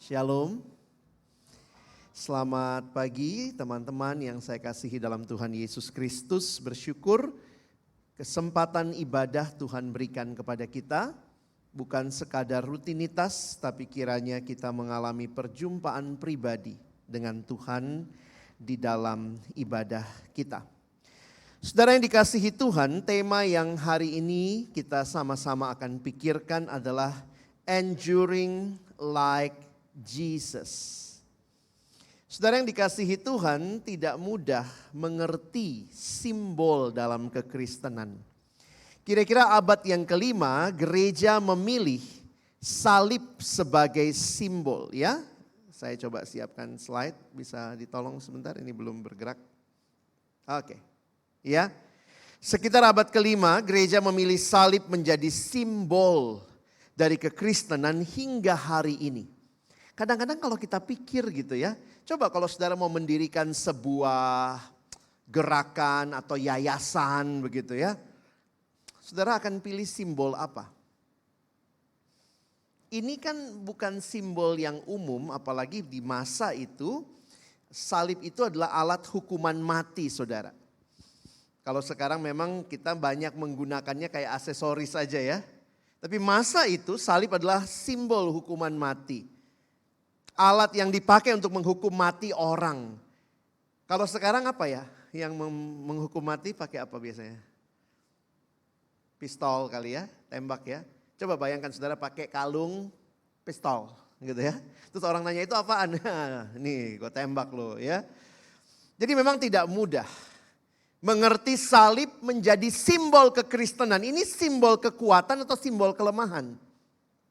Shalom. Selamat pagi teman-teman yang saya kasihi dalam Tuhan Yesus Kristus. Bersyukur kesempatan ibadah Tuhan berikan kepada kita. Bukan sekadar rutinitas, tapi kiranya kita mengalami perjumpaan pribadi dengan Tuhan di dalam ibadah kita. Saudara yang dikasihi Tuhan, tema yang hari ini kita sama-sama akan pikirkan adalah Enduring Like Jesus. Saudara yang dikasihi Tuhan, tidak mudah mengerti simbol dalam kekristenan. Kira-kira abad yang kelima, gereja memilih salib sebagai simbol, ya. Saya coba siapkan slide, bisa ditolong sebentar, ini belum bergerak. Oke, ya. Sekitar abad kelima, gereja memilih salib menjadi simbol dari kekristenan hingga hari ini. Kadang-kadang kalau kita pikir gitu ya, coba kalau saudara mau mendirikan sebuah gerakan atau yayasan begitu ya, saudara akan pilih simbol apa? Ini kan bukan simbol yang umum, apalagi di masa itu salib itu adalah alat hukuman mati, saudara. Kalau sekarang memang kita banyak menggunakannya kayak aksesoris saja ya. Tapi masa itu salib adalah simbol hukuman mati. Alat yang dipakai untuk menghukum mati orang. Kalau sekarang apa ya? Yang menghukum mati pakai apa biasanya? Pistol kali ya, tembak ya. Coba bayangkan saudara pakai kalung pistol gitu ya. Terus orang nanya itu apaan? Nih gue tembak lo ya. Jadi memang tidak mudah mengerti salib menjadi simbol kekristenan. Ini simbol kekuatan atau simbol kelemahan?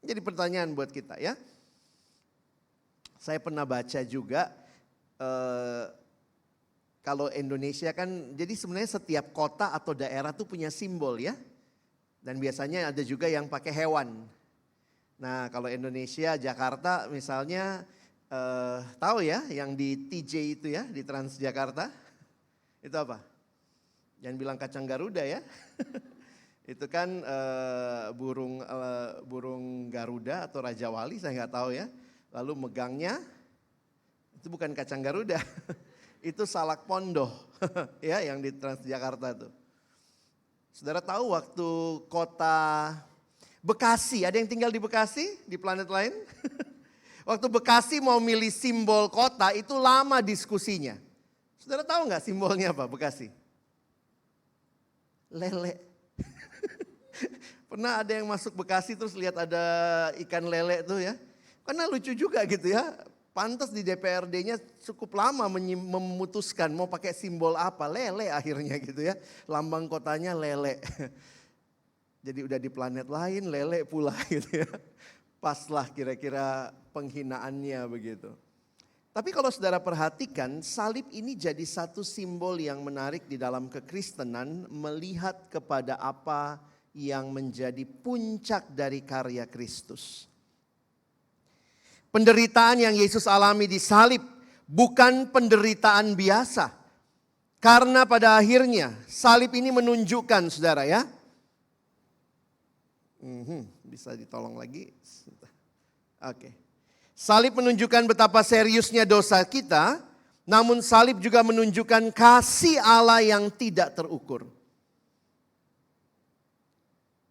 Jadi pertanyaan buat kita ya. Saya pernah baca juga kalau Indonesia kan jadi sebenarnya setiap kota atau daerah tuh punya simbol ya. Dan biasanya ada juga yang pakai hewan. Nah kalau Indonesia, Jakarta misalnya tahu ya yang di TJ itu ya, di Transjakarta. Itu apa? Jangan bilang kacang Garuda ya. Itu kan burung Garuda atau Raja Wali, saya nggak tahu ya. Lalu megangnya itu bukan kacang Garuda. Itu salak pondoh ya yang di Transjakarta tuh. Saudara tahu waktu kota Bekasi, ada yang tinggal di Bekasi, di planet lain? Waktu Bekasi mau milih simbol kota itu lama diskusinya. Saudara tahu nggak simbolnya apa Bekasi? Lele. Pernah ada yang masuk Bekasi terus lihat ada ikan lele tuh ya. Karena lucu juga gitu ya. Pantas di DPRD-nya cukup lama memutuskan mau pakai simbol apa. Lele akhirnya gitu ya. Lambang kotanya lele. Jadi udah di planet lain lele pula gitu ya. Paslah kira-kira penghinaannya begitu. Tapi kalau saudara perhatikan salib ini jadi satu simbol yang menarik di dalam kekristenan. Melihat kepada apa yang menjadi puncak dari karya Kristus. Penderitaan yang Yesus alami di salib bukan penderitaan biasa. Karena pada akhirnya salib ini menunjukkan saudara ya. Bisa ditolong lagi. Oke. Salib menunjukkan betapa seriusnya dosa kita. Namun salib juga menunjukkan kasih Allah yang tidak terukur.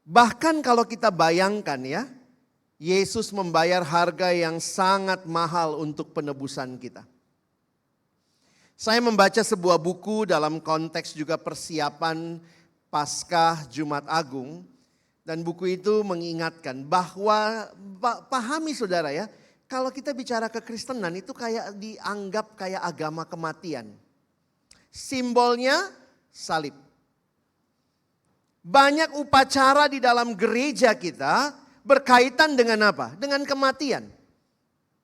Bahkan kalau kita bayangkan ya. Yesus membayar harga yang sangat mahal untuk penebusan kita. Saya membaca sebuah buku dalam konteks juga persiapan Paskah Jumat Agung. Dan buku itu mengingatkan bahwa, pahami saudara ya, kalau kita bicara kekristenan itu kayak dianggap kayak agama kematian. Simbolnya salib. Banyak upacara di dalam gereja kita berkaitan dengan apa? Dengan kematian.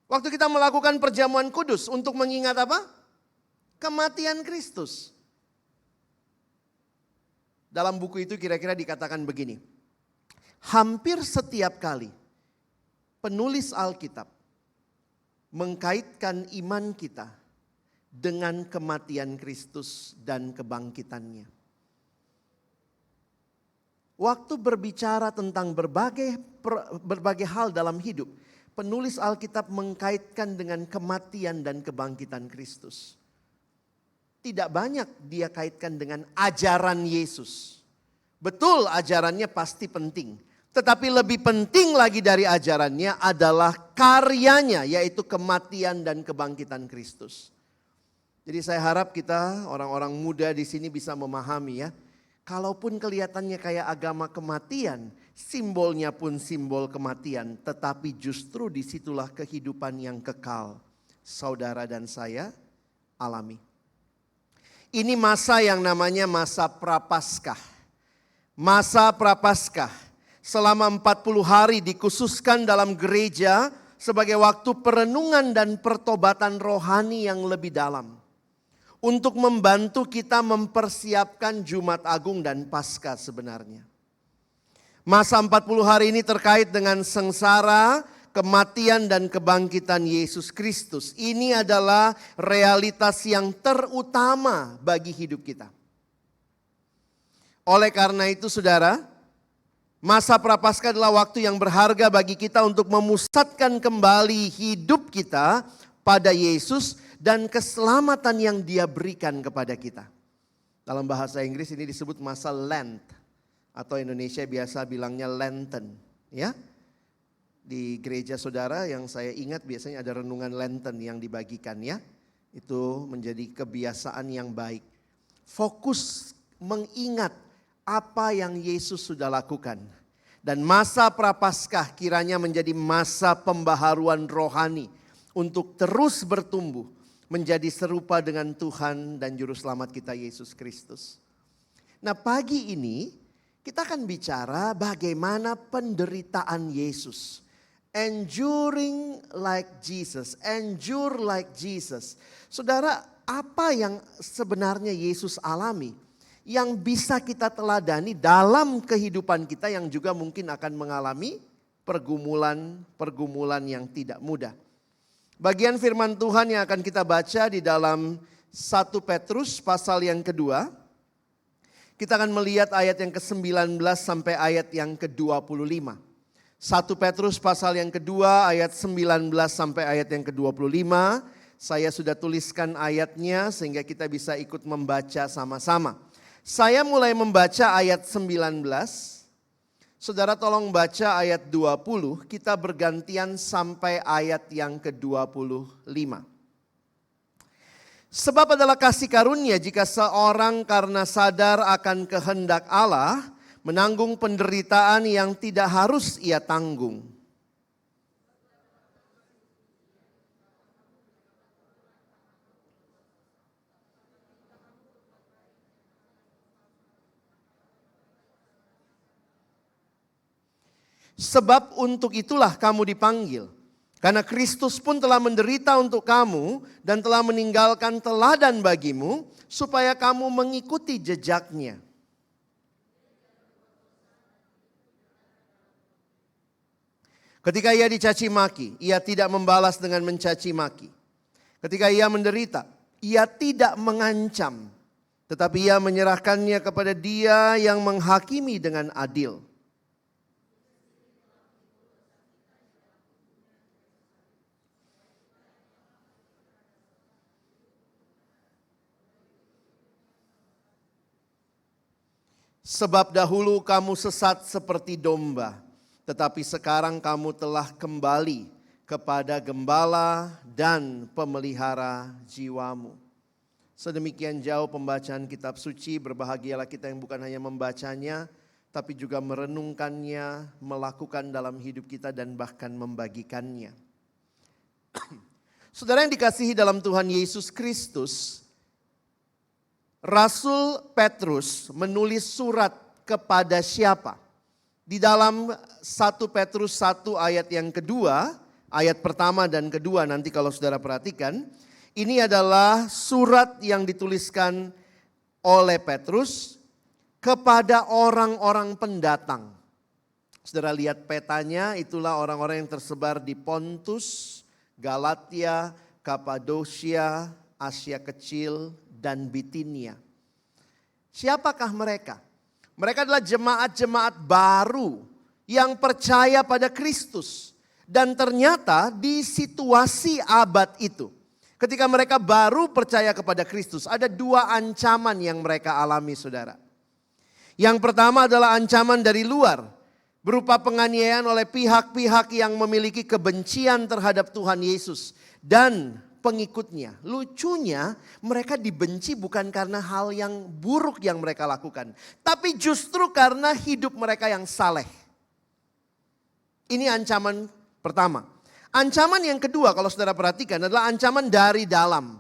Waktu kita melakukan perjamuan kudus untuk mengingat apa? Kematian Kristus. Dalam buku itu kira-kira dikatakan begini. Hampir setiap kali penulis Alkitab mengkaitkan iman kita dengan kematian Kristus dan kebangkitannya. Waktu berbicara tentang berbagai hal dalam hidup, penulis Alkitab mengkaitkan dengan kematian dan kebangkitan Kristus. Tidak banyak dia kaitkan dengan ajaran Yesus. Betul, ajarannya pasti penting. Tetapi lebih penting lagi dari ajarannya adalah karyanya, yaitu kematian dan kebangkitan Kristus. Jadi saya harap kita orang-orang muda di sini bisa memahami ya. Kalaupun kelihatannya kayak agama kematian, simbolnya pun simbol kematian. Tetapi justru disitulah kehidupan yang kekal. Saudara dan saya alami. Ini masa yang namanya masa Prapaskah. Masa Prapaskah selama 40 hari dikhususkan dalam gereja sebagai waktu perenungan dan pertobatan rohani yang lebih dalam. Untuk membantu kita mempersiapkan Jumat Agung dan Paskah sebenarnya. Masa 40 hari ini terkait dengan sengsara, kematian dan kebangkitan Yesus Kristus. Ini adalah realitas yang terutama bagi hidup kita. Oleh karena itu saudara, masa Prapaskah adalah waktu yang berharga bagi kita untuk memusatkan kembali hidup kita pada Yesus dan keselamatan yang dia berikan kepada kita. Dalam bahasa Inggris ini disebut masa Lent. Atau Indonesia biasa bilangnya Lenten. Ya. Di gereja saudara yang saya ingat biasanya ada renungan Lenten yang dibagikan ya. Itu menjadi kebiasaan yang baik. Fokus mengingat apa yang Yesus sudah lakukan. Dan masa Prapaskah kiranya menjadi masa pembaharuan rohani. Untuk terus bertumbuh. Menjadi serupa dengan Tuhan dan Juru Selamat kita Yesus Kristus. Nah pagi ini kita akan bicara bagaimana penderitaan Yesus. Enduring like Jesus, endure like Jesus. Saudara, apa yang sebenarnya Yesus alami? Yang bisa kita teladani dalam kehidupan kita yang juga mungkin akan mengalami pergumulan yang tidak mudah. Bagian firman Tuhan yang akan kita baca di dalam 1 Petrus pasal yang kedua. Kita akan melihat ayat yang ke-19 sampai ayat yang ke-25. 1 Petrus pasal yang kedua ayat 19 sampai ayat yang ke-25. Saya sudah tuliskan ayatnya sehingga kita bisa ikut membaca sama-sama. Saya mulai membaca ayat 19. Saudara tolong baca ayat 20, kita bergantian sampai ayat yang ke-25. Sebab adalah kasih karunia jika seorang karena sadar akan kehendak Allah, menanggung penderitaan yang tidak harus ia tanggung. Sebab untuk itulah kamu dipanggil. Karena Kristus pun telah menderita untuk kamu dan telah meninggalkan teladan bagimu supaya kamu mengikuti jejaknya. Ketika ia dicaci maki, ia tidak membalas dengan mencaci maki. Ketika ia menderita, ia tidak mengancam. Tetapi ia menyerahkannya kepada Dia yang menghakimi dengan adil. Sebab dahulu kamu sesat seperti domba, tetapi sekarang kamu telah kembali kepada gembala dan pemelihara jiwamu. Sedemikian jauh pembacaan kitab suci, berbahagialah kita yang bukan hanya membacanya, tapi juga merenungkannya, melakukan dalam hidup kita dan bahkan membagikannya. Saudara yang dikasihi dalam Tuhan Yesus Kristus, Rasul Petrus menulis surat kepada siapa? Di dalam 1 Petrus 1 ayat yang kedua, ayat pertama dan kedua nanti kalau saudara perhatikan. Ini adalah surat yang dituliskan oleh Petrus kepada orang-orang pendatang. Saudara lihat petanya, itulah orang-orang yang tersebar di Pontus, Galatia, Kapadosia, Asia Kecil, dan Bitinia. Siapakah mereka? Mereka adalah jemaat-jemaat baru yang percaya pada Kristus. Dan ternyata di situasi abad itu, ketika mereka baru percaya kepada Kristus, ada dua ancaman yang mereka alami, saudara. Yang pertama adalah ancaman dari luar, berupa penganiayaan oleh pihak-pihak yang memiliki kebencian terhadap Tuhan Yesus dan pengikutnya. Lucunya, mereka dibenci bukan karena hal yang buruk yang mereka lakukan, tapi justru karena hidup mereka yang saleh. Ini ancaman pertama. Ancaman yang kedua kalau saudara perhatikan adalah ancaman dari dalam.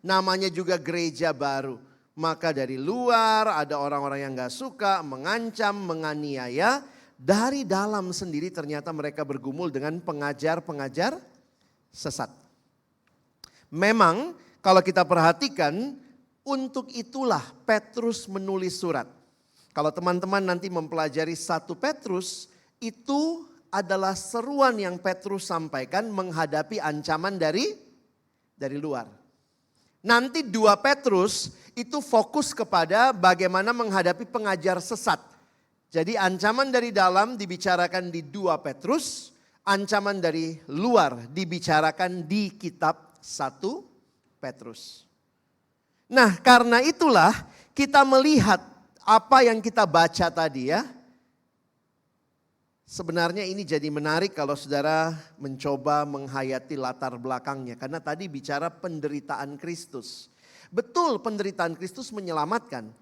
Namanya juga gereja baru. Maka dari luar ada orang-orang yang gak suka, mengancam, menganiaya. Dari dalam sendiri ternyata mereka bergumul dengan pengajar-pengajar sesat. Memang kalau kita perhatikan, untuk itulah Petrus menulis surat. Kalau teman-teman nanti mempelajari 1 Petrus, itu adalah seruan yang Petrus sampaikan menghadapi ancaman dari luar. Nanti 2 Petrus itu fokus kepada bagaimana menghadapi pengajar sesat. Jadi ancaman dari dalam dibicarakan di 2 Petrus, ancaman dari luar dibicarakan di kitab 1 Petrus. Nah, karena itulah kita melihat apa yang kita baca tadi ya. Sebenarnya ini jadi menarik kalau saudara mencoba menghayati latar belakangnya. Karena tadi bicara penderitaan Kristus. Betul, penderitaan Kristus menyelamatkan.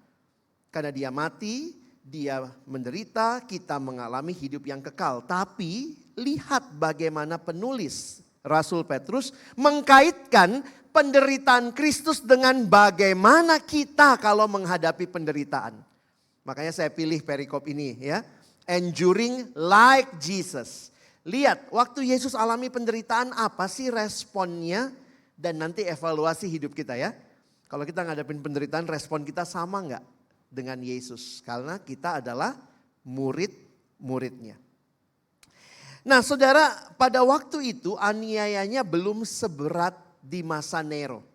Karena dia mati, dia menderita, kita mengalami hidup yang kekal. Tapi lihat bagaimana penulis Rasul Petrus mengkaitkan penderitaan Kristus dengan bagaimana kita kalau menghadapi penderitaan. Makanya saya pilih perikop ini ya. Enduring like Jesus. Lihat waktu Yesus alami penderitaan apa sih responnya. Dan nanti evaluasi hidup kita ya. Kalau kita ngadepin penderitaan respon kita sama nggak dengan Yesus. Karena kita adalah murid-muridnya. Nah saudara, pada waktu itu aniayanya belum seberat di masa Nero.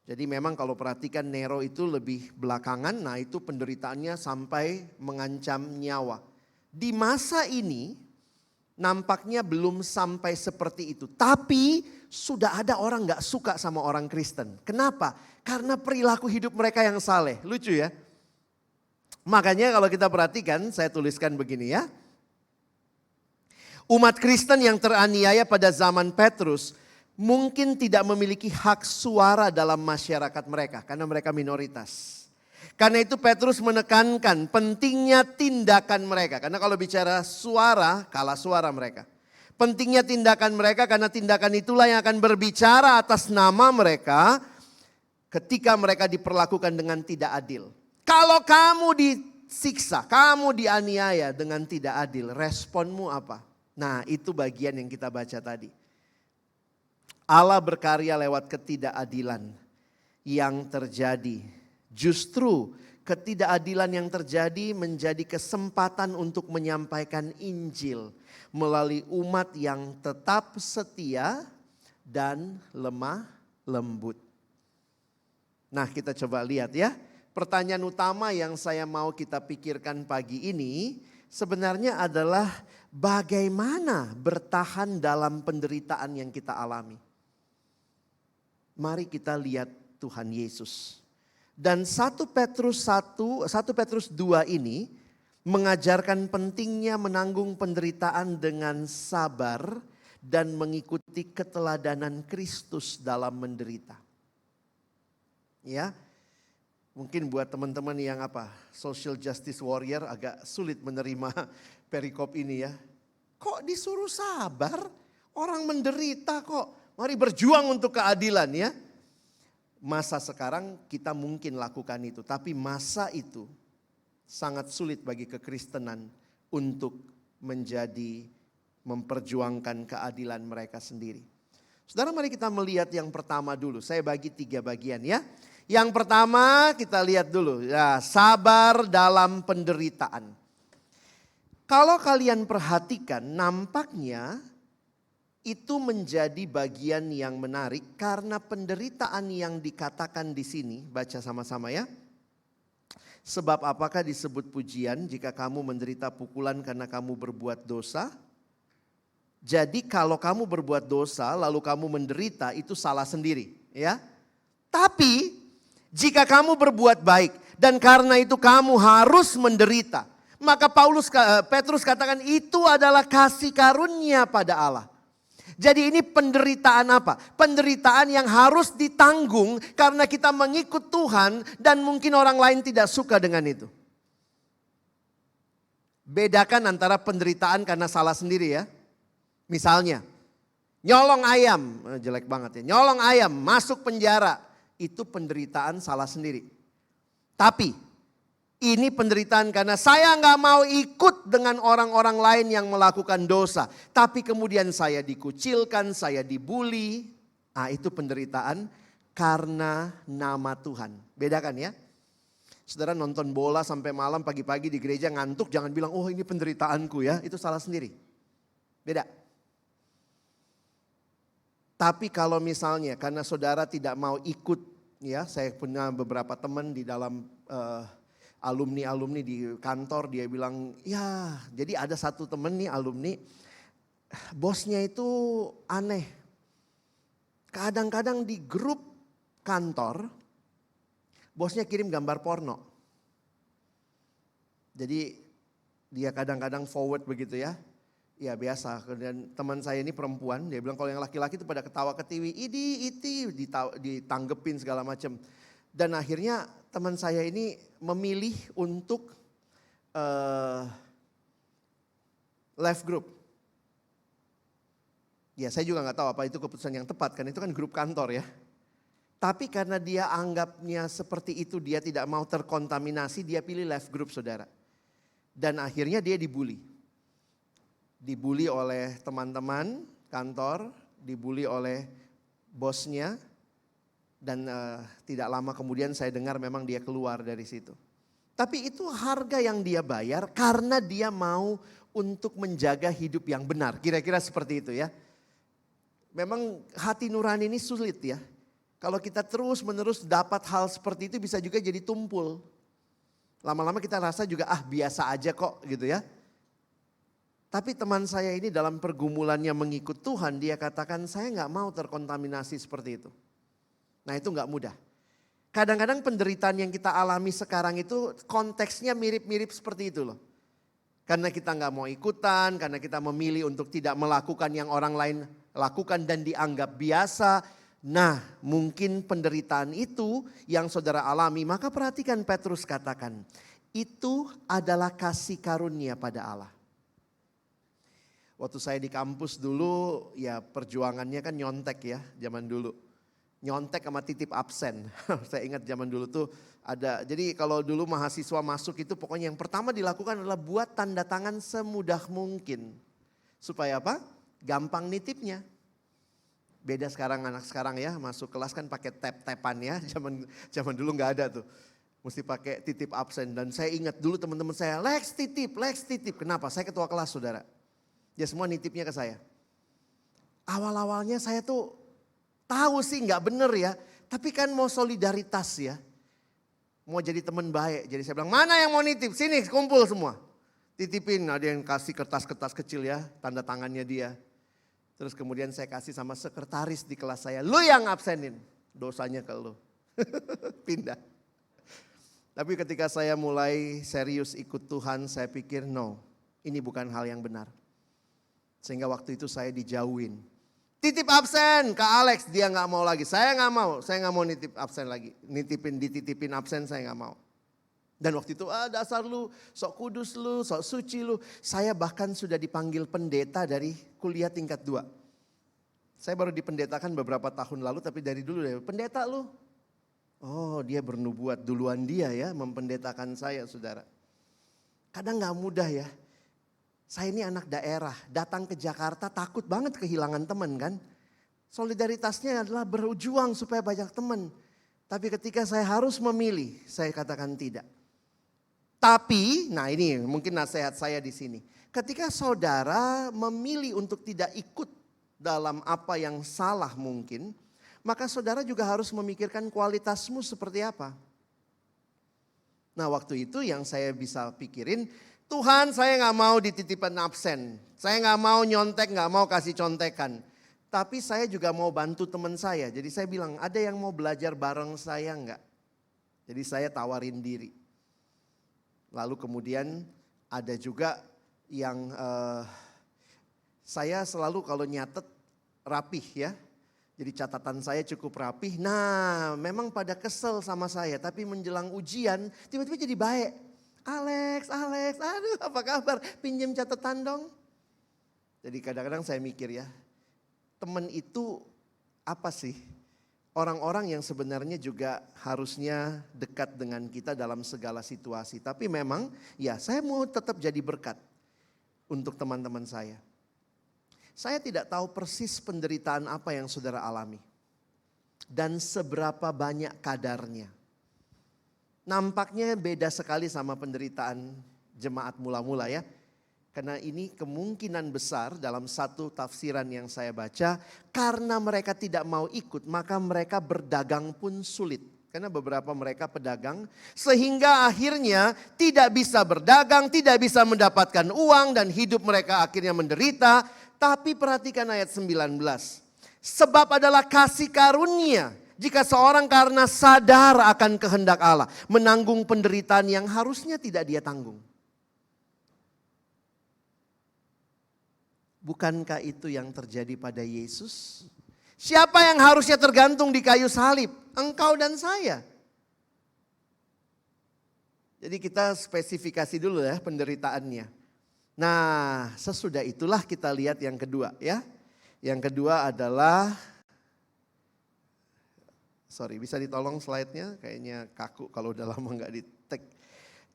Jadi memang kalau perhatikan Nero itu lebih belakangan, nah itu penderitaannya sampai mengancam nyawa. Di masa ini nampaknya belum sampai seperti itu. Tapi sudah ada orang gak suka sama orang Kristen. Kenapa? Karena perilaku hidup mereka yang saleh. Lucu ya. Makanya kalau kita perhatikan, saya tuliskan begini ya. Umat Kristen yang teraniaya pada zaman Petrus mungkin tidak memiliki hak suara dalam masyarakat mereka. Karena mereka minoritas. Karena itu Petrus menekankan pentingnya tindakan mereka. Karena kalau bicara suara, kalah suara mereka. Pentingnya tindakan mereka karena tindakan itulah yang akan berbicara atas nama mereka ketika mereka diperlakukan dengan tidak adil. Kalau kamu disiksa, kamu dianiaya dengan tidak adil, responmu apa? Nah itu bagian yang kita baca tadi. Allah berkarya lewat ketidakadilan yang terjadi. Justru ketidakadilan yang terjadi menjadi kesempatan untuk menyampaikan Injil melalui umat yang tetap setia dan lemah lembut. Nah kita coba lihat ya. Pertanyaan utama yang saya mau kita pikirkan pagi ini sebenarnya adalah bagaimana bertahan dalam penderitaan yang kita alami. Mari kita lihat Tuhan Yesus. Dan 1 Petrus 2 ini mengajarkan pentingnya menanggung penderitaan dengan sabar dan mengikuti keteladanan Kristus dalam menderita. Ya, mungkin buat teman-teman yang social justice warrior agak sulit menerima perikop ini ya. Kok disuruh sabar? Orang menderita kok. Mari berjuang untuk keadilan ya. Masa sekarang kita mungkin lakukan itu. Tapi masa itu sangat sulit bagi kekristenan untuk memperjuangkan keadilan mereka sendiri. Saudara mari kita melihat yang pertama dulu. Saya bagi 3 bagian ya. Yang pertama kita lihat dulu. Ya, sabar dalam penderitaan. Kalau kalian perhatikan nampaknya itu menjadi bagian yang menarik karena penderitaan yang dikatakan di sini, baca sama-sama ya. Sebab apakah disebut pujian jika kamu menderita pukulan karena kamu berbuat dosa? Jadi kalau kamu berbuat dosa lalu kamu menderita itu salah sendiri, ya. Tapi jika kamu berbuat baik dan karena itu kamu harus menderita, maka Petrus katakan itu adalah kasih karunia pada Allah. Jadi ini penderitaan apa? Penderitaan yang harus ditanggung karena kita mengikut Tuhan dan mungkin orang lain tidak suka dengan itu. Bedakan antara penderitaan karena salah sendiri ya. Misalnya, nyolong ayam, jelek banget ya. Nyolong ayam, masuk penjara, itu penderitaan salah sendiri. Tapi ini penderitaan karena saya nggak mau ikut dengan orang-orang lain yang melakukan dosa. Tapi kemudian saya dikucilkan, saya dibully. Itu penderitaan karena nama Tuhan. Bedakan ya. Saudara nonton bola sampai malam pagi-pagi di gereja ngantuk, jangan bilang oh ini penderitaanku ya. Itu salah sendiri. Beda. Tapi kalau misalnya karena saudara tidak mau ikut, ya saya punya beberapa teman di dalam alumni di kantor, dia bilang ya jadi ada satu teman nih alumni, bosnya itu aneh. Kadang-kadang di grup kantor, bosnya kirim gambar porno. Jadi dia kadang-kadang forward begitu ya. Ya biasa, kemudian teman saya ini perempuan, dia bilang kalau yang laki-laki itu pada ketawa ketiwi, iti, ditanggepin segala macam. Dan akhirnya teman saya ini memilih untuk left group. Ya saya juga gak tahu apa itu keputusan yang tepat, kan itu kan grup kantor ya. Tapi karena dia anggapnya seperti itu, dia tidak mau terkontaminasi, dia pilih left group saudara. Dan akhirnya dia dibully. Dibully oleh teman-teman kantor, dibully oleh bosnya, dan tidak lama kemudian saya dengar memang dia keluar dari situ. Tapi itu harga yang dia bayar karena dia mau untuk menjaga hidup yang benar. Kira-kira seperti itu ya. Memang hati nurani ini sulit ya. Kalau kita terus menerus dapat hal seperti itu bisa juga jadi tumpul. Lama-lama kita rasa juga biasa aja kok gitu ya. Tapi teman saya ini dalam pergumulannya mengikut Tuhan, dia katakan saya gak mau terkontaminasi seperti itu. Nah itu gak mudah. Kadang-kadang penderitaan yang kita alami sekarang itu konteksnya mirip-mirip seperti itu loh. Karena kita gak mau ikutan, karena kita memilih untuk tidak melakukan yang orang lain lakukan dan dianggap biasa. Nah mungkin penderitaan itu yang saudara alami, maka perhatikan Petrus katakan, itu adalah kasih karunia pada Allah. Waktu saya di kampus dulu ya perjuangannya kan nyontek ya zaman dulu. Nyontek sama titip absen. Saya ingat zaman dulu tuh ada, jadi kalau dulu mahasiswa masuk itu pokoknya yang pertama dilakukan adalah buat tanda tangan semudah mungkin. Supaya apa? Gampang nitipnya. Beda sekarang anak sekarang ya masuk kelas kan pakai tap-tapan ya. Zaman dulu gak ada tuh. Mesti pakai titip absen dan saya ingat dulu teman-teman saya Lex titip. Kenapa? Saya ketua kelas saudara. Ya semua nitipnya ke saya. Awal-awalnya saya tuh tahu sih nggak bener ya. Tapi kan mau solidaritas ya. Mau jadi teman baik. Jadi saya bilang mana yang mau nitip? Sini kumpul semua. Titipin, ada yang kasih kertas-kertas kecil ya. Tanda tangannya dia. Terus kemudian saya kasih sama sekretaris di kelas saya. Lu yang absenin. Dosanya ke lu. Pindah. Tapi ketika saya mulai serius ikut Tuhan saya pikir no. Ini bukan hal yang benar. Sehingga waktu itu saya dijauhin. Titip absen ke Alex, dia gak mau lagi. Saya gak mau nitip absen lagi. Dititipin absen saya gak mau. Dan waktu itu dasar lu, sok kudus lu, sok suci lu. Saya bahkan sudah dipanggil pendeta dari kuliah tingkat 2. Saya baru dipendetakan beberapa tahun lalu tapi dari dulu deh, pendeta lu. Oh dia bernubuat duluan dia ya mempendetakan saya saudara. Kadang gak mudah ya. Saya ini anak daerah, datang ke Jakarta takut banget kehilangan teman kan. Solidaritasnya adalah berjuang supaya banyak teman. Tapi ketika saya harus memilih, saya katakan tidak. Tapi, nah ini mungkin nasihat saya di sini. Ketika saudara memilih untuk tidak ikut dalam apa yang salah mungkin, maka saudara juga harus memikirkan kualitasmu seperti apa. Nah waktu itu yang saya bisa pikirin, Tuhan, saya nggak mau dititipkan absen. Saya nggak mau nyontek, nggak mau kasih contekan. Tapi saya juga mau bantu teman saya. Jadi saya bilang, ada yang mau belajar bareng saya nggak? Jadi saya tawarin diri. Lalu kemudian ada juga yang saya selalu kalau nyatet rapih ya. Jadi catatan saya cukup rapih. Nah, memang pada kesel sama saya. Tapi menjelang ujian tiba-tiba jadi baik. Alex, aduh apa kabar? Pinjam catatan dong. Jadi kadang-kadang saya mikir ya, teman itu apa sih? Orang-orang yang sebenarnya juga harusnya dekat dengan kita dalam segala situasi. Tapi memang ya saya mau tetap jadi berkat untuk teman-teman saya. Saya tidak tahu persis penderitaan apa yang saudara alami. Dan seberapa banyak kadarnya. Nampaknya beda sekali sama penderitaan jemaat mula-mula ya. Karena ini kemungkinan besar dalam satu tafsiran yang saya baca. Karena mereka tidak mau ikut maka mereka berdagang pun sulit. Karena beberapa mereka pedagang. Sehingga akhirnya tidak bisa berdagang, tidak bisa mendapatkan uang dan hidup mereka akhirnya menderita. Tapi perhatikan ayat 19. Sebab adalah kasih karunia. Jika seorang karena sadar akan kehendak Allah menanggung penderitaan yang harusnya tidak dia tanggung. Bukankah itu yang terjadi pada Yesus? Siapa yang harusnya tergantung di kayu salib? Engkau dan saya. Jadi kita spesifikasi dulu ya penderitaannya. Nah, sesudah itulah kita lihat yang kedua ya. Yang kedua adalah bisa ditolong slide-nya? Kayaknya kaku kalau udah lama nggak di-tag.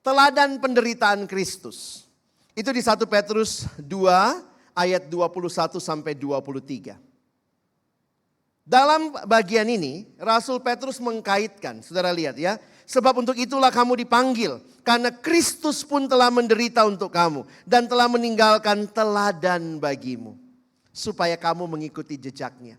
Teladan penderitaan Kristus. Itu di 1 Petrus 2 ayat 21 sampai 23. Dalam bagian ini Rasul Petrus mengkaitkan, saudara lihat ya. Sebab untuk itulah kamu dipanggil. Karena Kristus pun telah menderita untuk kamu. Dan telah meninggalkan teladan bagimu. Supaya kamu mengikuti jejaknya.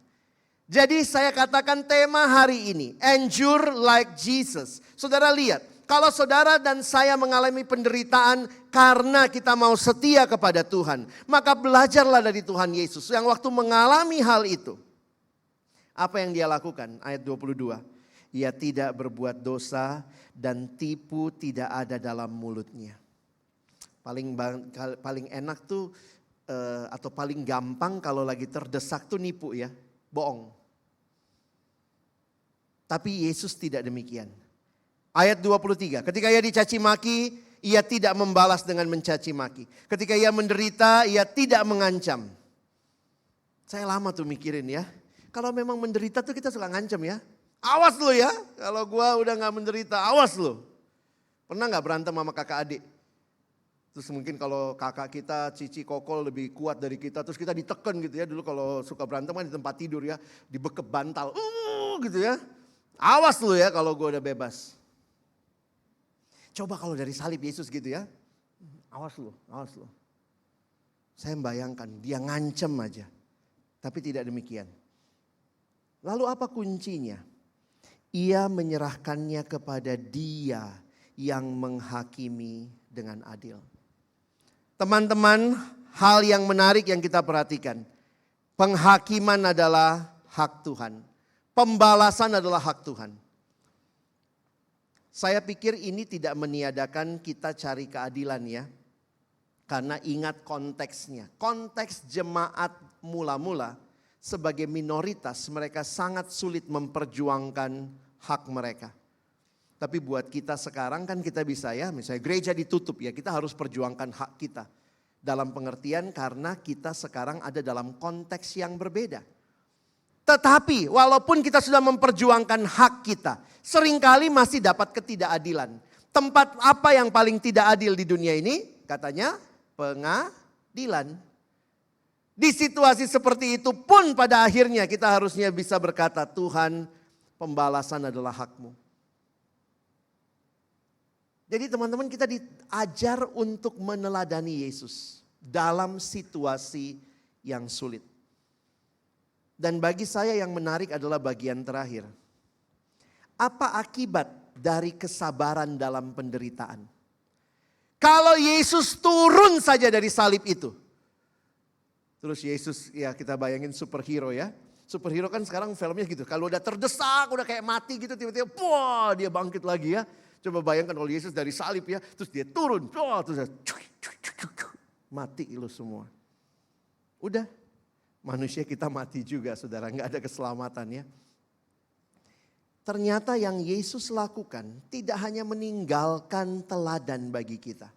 Jadi saya katakan tema hari ini, endure like Jesus. Saudara lihat, kalau saudara dan saya mengalami penderitaan karena kita mau setia kepada Tuhan. Maka belajarlah dari Tuhan Yesus yang waktu mengalami hal itu. Apa yang dia lakukan? Ayat 22. Ia tidak berbuat dosa dan tipu tidak ada dalam mulutnya. Paling enak tuh atau paling gampang kalau lagi terdesak tuh nipu ya, bohong. Tapi Yesus tidak demikian. Ayat 23, ketika ia dicaci maki, ia tidak membalas dengan mencaci maki. Ketika ia menderita, ia tidak mengancam. Saya lama tuh mikirin ya. Kalau memang menderita tuh kita suka ngancam ya. Awas lu ya, kalau gua udah gak menderita, awas lu. Pernah gak berantem sama kakak adik? Terus mungkin kalau kakak kita, cici, kokol lebih kuat dari kita. Terus kita diteken gitu ya. Dulu kalau suka berantem kan di tempat tidur ya. Dibekep bantal, gitu ya. Awas lu ya kalau gue udah bebas. Coba kalau dari salib Yesus gitu ya. Awas lu. Saya membayangkan dia ngancem aja. Tapi tidak demikian. Lalu apa kuncinya? Ia menyerahkannya kepada Dia yang menghakimi dengan adil. Teman-teman, hal yang menarik yang kita perhatikan. Penghakiman adalah hak Tuhan. Pembalasan adalah hak Tuhan. Saya pikir ini tidak meniadakan kita cari keadilan ya. Karena ingat konteksnya. Konteks jemaat mula-mula sebagai minoritas mereka sangat sulit memperjuangkan hak mereka. Tapi buat kita sekarang kan kita bisa ya, misalnya gereja ditutup ya, kita harus perjuangkan hak kita. Dalam pengertian karena kita sekarang ada dalam konteks yang berbeda. Tetapi walaupun kita sudah memperjuangkan hak kita, seringkali masih dapat ketidakadilan. Tempat apa yang paling tidak adil di dunia ini? Katanya pengadilan. Di situasi seperti itu pun pada akhirnya kita harusnya bisa berkata, Tuhan, pembalasan adalah hakmu. Jadi teman-teman kita diajar untuk meneladani Yesus dalam situasi yang sulit. Dan bagi saya yang menarik adalah bagian terakhir. Apa akibat dari kesabaran dalam penderitaan? Kalau Yesus turun saja dari salib itu. Terus Yesus, ya kita bayangin superhero ya. Superhero kan sekarang filmnya gitu. Kalau udah terdesak, udah kayak mati gitu, tiba-tiba wah dia bangkit lagi ya. Coba bayangkan kalau Yesus dari salib ya, terus dia turun. Wah, terus mati lu semua. Udah, manusia kita mati juga saudara, nggak ada keselamatan ya. Ternyata yang Yesus lakukan tidak hanya meninggalkan teladan bagi kita.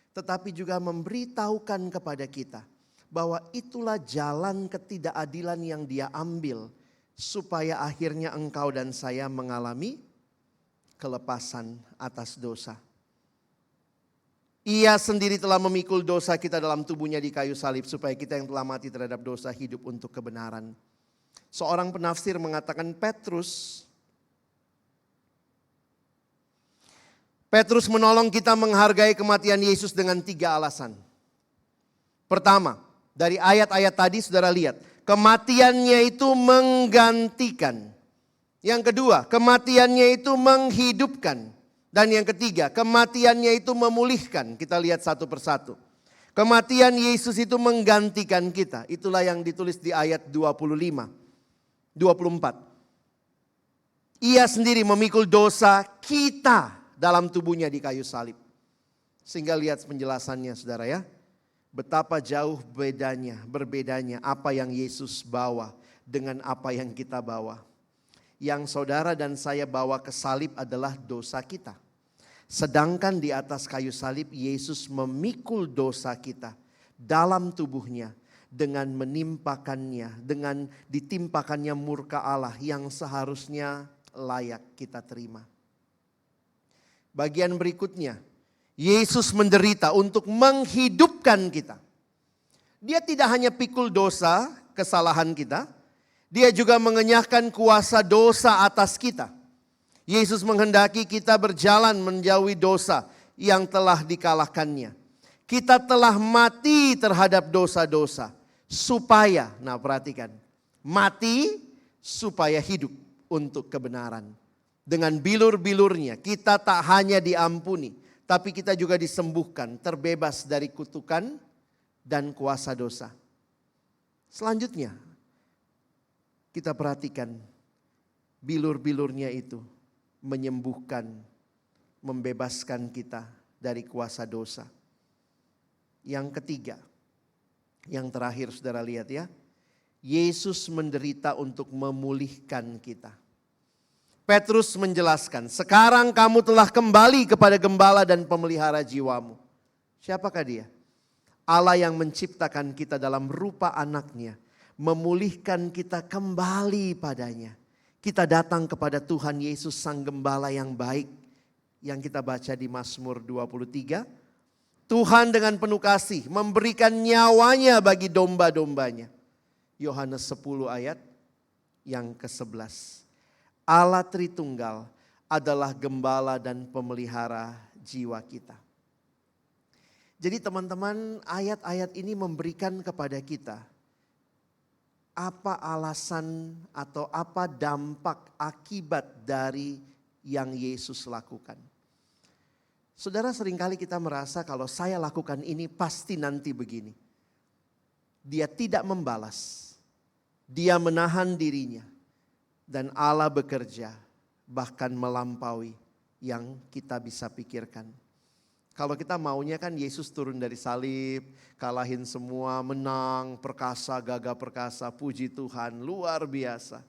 Tetapi juga memberitahukan kepada kita bahwa itulah jalan ketidakadilan yang dia ambil. Supaya akhirnya engkau dan saya mengalami kelepasan atas dosa. Ia sendiri telah memikul dosa kita dalam tubuhnya di kayu salib. Supaya kita yang telah mati terhadap dosa hidup untuk kebenaran. Seorang penafsir mengatakan Petrus menolong kita menghargai kematian Yesus dengan 3 alasan. Pertama, dari ayat-ayat tadi saudara lihat, kematiannya itu menggantikan. Yang kedua, kematiannya itu menghidupkan. Dan yang ketiga, kematiannya itu memulihkan. Kita lihat satu persatu. Kematian Yesus itu menggantikan kita. Itulah yang ditulis di ayat 24. Ia sendiri memikul dosa kita dalam tubuhnya di kayu salib. Sehingga lihat penjelasannya saudara ya. Betapa jauh berbedanya apa yang Yesus bawa dengan apa yang kita bawa. Yang saudara dan saya bawa ke salib adalah dosa kita. Sedangkan di atas kayu salib Yesus memikul dosa kita dalam tubuhnya dengan dengan ditimpakannya murka Allah yang seharusnya layak kita terima. Bagian berikutnya, Yesus menderita untuk menghidupkan kita. Dia tidak hanya pikul dosa, kesalahan kita. Dia juga mengenyahkan kuasa dosa atas kita. Yesus menghendaki kita berjalan menjauhi dosa yang telah dikalahkannya. Kita telah mati terhadap dosa-dosa. Supaya, perhatikan. Mati supaya hidup untuk kebenaran. Dengan bilur-bilurnya kita tak hanya diampuni. Tapi kita juga disembuhkan, terbebas dari kutukan dan kuasa dosa. Selanjutnya, kita perhatikan bilur-bilurnya itu menyembuhkan, membebaskan kita dari kuasa dosa. Yang ketiga, yang terakhir saudara lihat ya, Yesus menderita untuk memulihkan kita. Petrus menjelaskan, sekarang kamu telah kembali kepada gembala dan pemelihara jiwamu. Siapakah dia? Allah yang menciptakan kita dalam rupa anaknya, memulihkan kita kembali padanya. Kita datang kepada Tuhan Yesus Sang Gembala yang baik, yang kita baca di Mazmur 23. Tuhan dengan penuh kasih memberikan nyawanya bagi domba-dombanya. Yohanes 10 ayat yang ke-11. Allah Tritunggal adalah gembala dan pemelihara jiwa kita. Jadi teman-teman, ayat-ayat ini memberikan kepada kita apa alasan atau apa dampak akibat dari yang Yesus lakukan. Saudara, seringkali kita merasa kalau saya lakukan ini pasti nanti begini. Dia tidak membalas, dia menahan dirinya. Dan Allah bekerja bahkan melampaui yang kita bisa pikirkan. Kalau kita maunya kan Yesus turun dari salib, kalahin semua, menang, perkasa, gagah perkasa, puji Tuhan, luar biasa.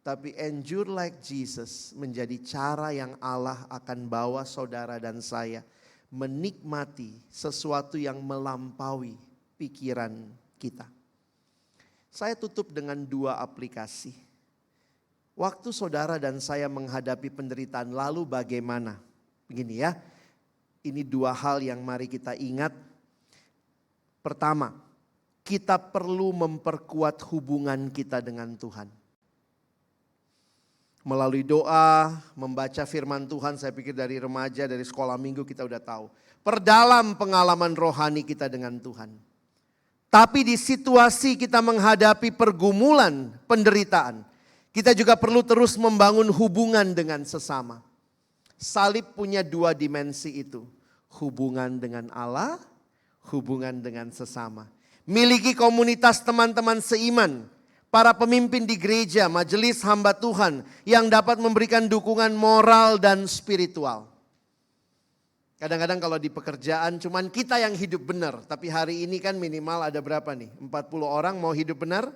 Tapi endure like Jesus menjadi cara yang Allah akan bawa saudara dan saya menikmati sesuatu yang melampaui pikiran kita. Saya tutup dengan 2 aplikasi. Waktu saudara dan saya menghadapi penderitaan lalu bagaimana? Begini ya, ini 2 hal yang mari kita ingat. Pertama, kita perlu memperkuat hubungan kita dengan Tuhan. Melalui doa, membaca firman Tuhan, saya pikir dari remaja, dari sekolah minggu kita udah tahu. Perdalam pengalaman rohani kita dengan Tuhan. Tapi di situasi kita menghadapi pergumulan, penderitaan, kita juga perlu terus membangun hubungan dengan sesama. Salib punya 2 dimensi itu. hubungan dengan Allah, hubungan dengan sesama. Miliki komunitas teman-teman seiman, para pemimpin di gereja, majelis hamba Tuhan yang dapat memberikan dukungan moral dan spiritual. Kadang-kadang kalau di pekerjaan cuman kita yang hidup benar, tapi hari ini kan minimal ada berapa nih? 40 orang mau hidup benar?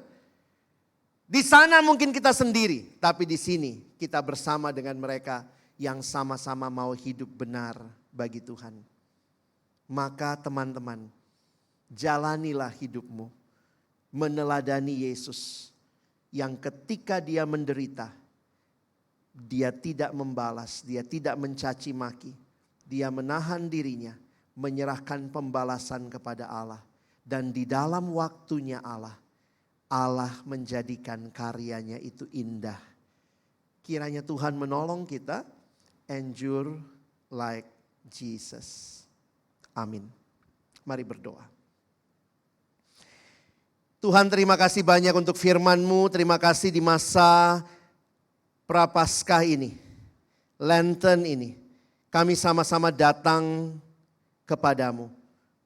Di sana mungkin kita sendiri, tapi di sini kita bersama dengan mereka yang sama-sama mau hidup benar bagi Tuhan. Maka teman-teman, jalanilah hidupmu meneladani Yesus yang ketika dia menderita, dia tidak membalas, dia tidak mencaci maki, dia menahan dirinya, menyerahkan pembalasan kepada Allah. Dan di dalam waktunya Allah menjadikan karyanya itu indah. Kiranya Tuhan menolong kita endure like Jesus. Amin. Mari berdoa. Tuhan, terima kasih banyak untuk firman-Mu. Terima kasih di masa Prapaskah ini, Lenten ini, kami sama-sama datang kepadamu.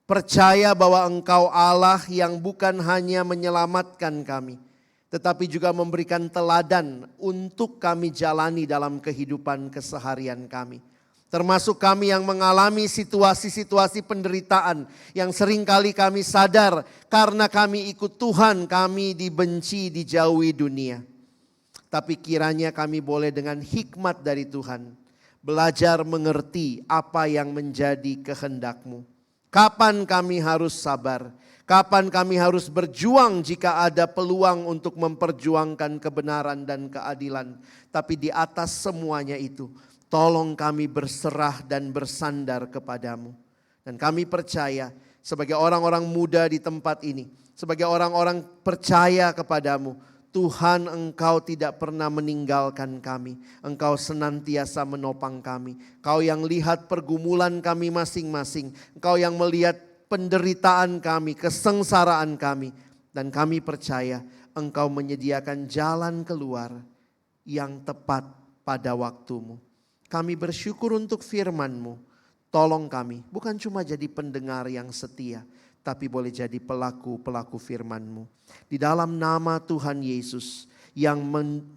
Percaya bahwa Engkau Allah yang bukan hanya menyelamatkan kami, tetapi juga memberikan teladan untuk kami jalani dalam kehidupan keseharian kami. Termasuk kami yang mengalami situasi-situasi penderitaan yang seringkali kami sadar karena kami ikut Tuhan, kami dibenci, dijauhi dunia. Tapi kiranya kami boleh dengan hikmat dari Tuhan belajar mengerti apa yang menjadi kehendak-Mu. Kapan kami harus sabar, kapan kami harus berjuang jika ada peluang untuk memperjuangkan kebenaran dan keadilan. Tapi di atas semuanya itu, tolong kami berserah dan bersandar kepadamu. Dan kami percaya sebagai orang-orang muda di tempat ini, sebagai orang-orang percaya kepadamu, Tuhan, Engkau tidak pernah meninggalkan kami. Engkau senantiasa menopang kami. Kau yang lihat pergumulan kami masing-masing. Engkau yang melihat penderitaan kami, kesengsaraan kami. Dan kami percaya Engkau menyediakan jalan keluar yang tepat pada waktumu. Kami bersyukur untuk firman-Mu. Tolong kami, bukan cuma jadi pendengar yang setia, tapi boleh jadi pelaku-pelaku firman-Mu. Di dalam nama Tuhan Yesus yang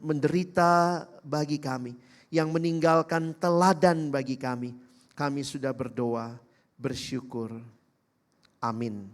menderita bagi kami, yang meninggalkan teladan bagi kami sudah berdoa, bersyukur. Amin.